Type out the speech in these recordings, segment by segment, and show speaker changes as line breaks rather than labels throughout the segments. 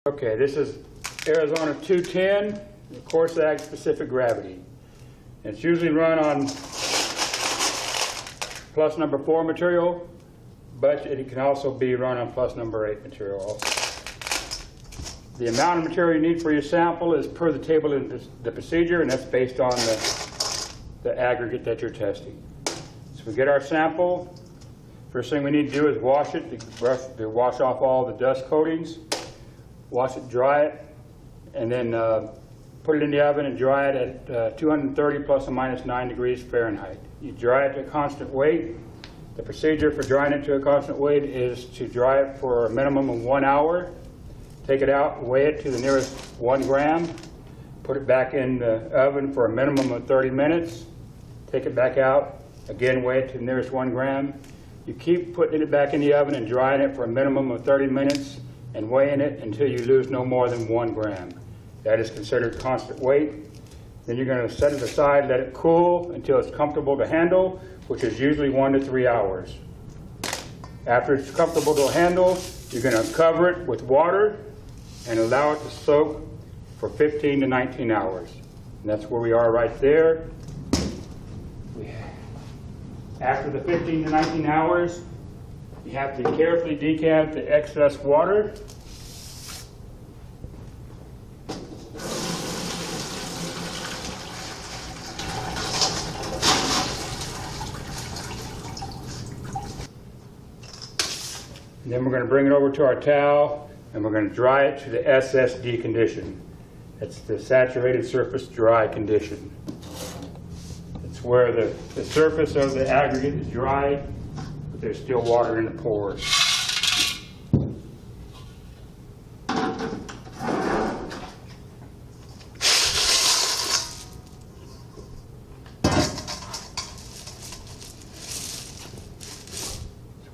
Okay, this is Arizona 210, the Coarse Ag specific gravity. It's usually run on plus number 4 material, but it can also be run on plus number 8 material also. The amount of material you need for your sample is per the table in the procedure, and that's based on the aggregate that you're testing. So we get our sample. First thing we need to do is wash it, to wash off all the dust coatings. Wash it, dry it, and then put it in the oven and dry it at 230 plus or minus 9 degrees Fahrenheit. You dry it to a constant weight. The procedure for drying it to a constant weight is to dry it for a minimum of 1 hour. Take it out, weigh it to the nearest 1 gram, put it back in the oven for a minimum of 30 minutes. Take it back out, again weigh it to the nearest 1 gram. You keep putting it back in the oven and drying it for a minimum of 30 minutes and weighing it until you lose no more than 1 gram. That is considered constant weight. Then you're going to set it aside, let it cool until it's comfortable to handle, which is usually 1 to 3 hours. After it's comfortable to handle, you're going to cover it with water and allow it to soak for 15 to 19 hours. And that's where we are right there. After the 15 to 19 hours, you have to carefully decant the excess water. And then we're going to bring it over to our towel and we're going to dry it to the SSD condition. It's the saturated surface dry condition. It's where the surface of the aggregate is dry, but there's still water in the pores.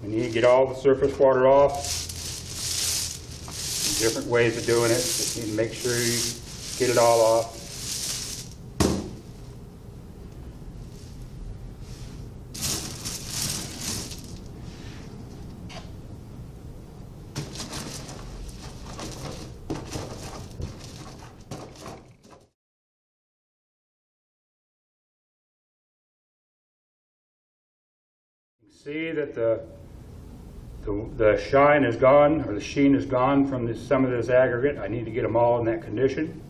We need to get all the surface water off. There's different ways of doing it. Just need to make sure you get it all off. See that the shine is gone, or the sheen is gone from some of this aggregate. I need to get them all in that condition.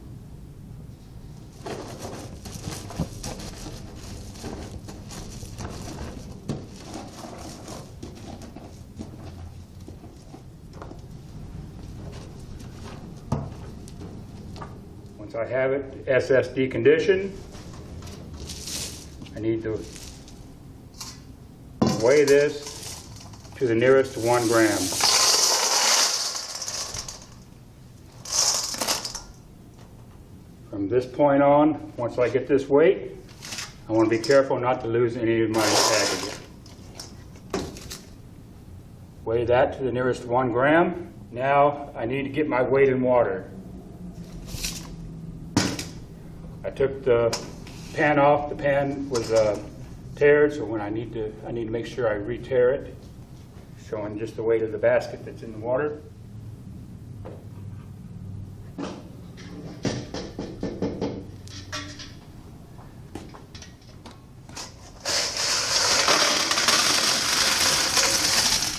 Once I have it SSD condition, I need to weigh this to the nearest 1 gram. From this point on, once I get this weight, I want to be careful not to lose any of my aggregate. Weigh that to the nearest 1 gram. Now I need to get my weight in water. I took the pan off. The pan was teared, so when I need to make sure I re-tear it, showing just the weight of the basket that's in the water.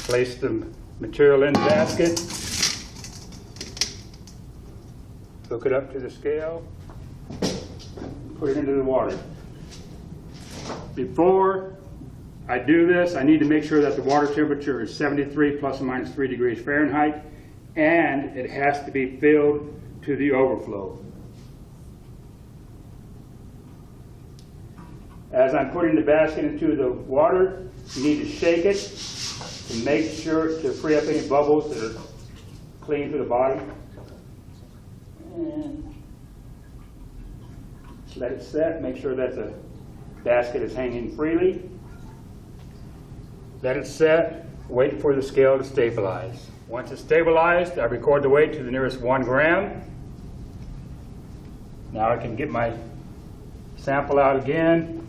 Place the material in the basket, hook it up to the scale, put it into the water. Before I do this, I need to make sure that the water temperature is 73 plus or minus 3 degrees Fahrenheit, and it has to be filled to the overflow. As I'm putting the basket into the water, you need to shake it to make sure to free up any bubbles that are clean to the bottom. And let it set, make sure that the basket is hanging freely. Let it set, wait for the scale to stabilize. Once it's stabilized, I record the weight to the nearest 1 gram. Now I can get my sample out again.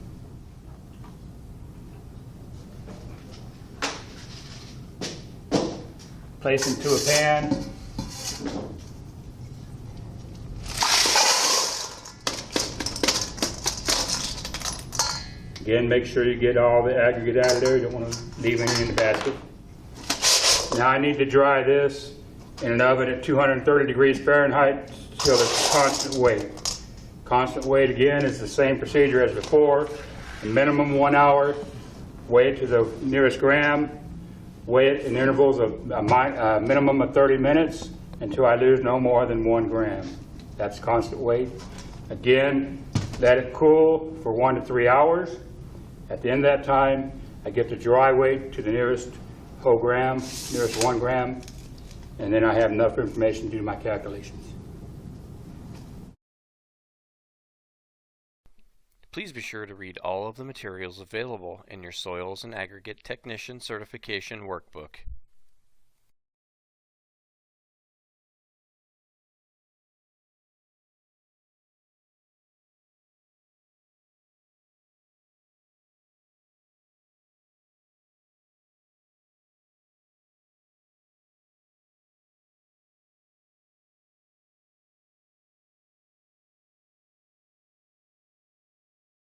Place into a pan. Again, make sure you get all the aggregate out of there. You don't want to leave any in the basket. Now I need to dry this in an oven at 230 degrees Fahrenheit till it's constant weight. Constant weight again is the same procedure as before. A minimum 1 hour, weigh it to the nearest gram, weigh it in intervals of a minimum of 30 minutes until I lose no more than 1 gram. That's constant weight. Again, let it cool for 1 to 3 hours. At the end of that time, I get the dry weight to the nearest whole gram, nearest 1 gram, and then I have enough information to do my calculations.
Please be sure to read all of the materials available in your Soils and Aggregate Technician Certification Workbook.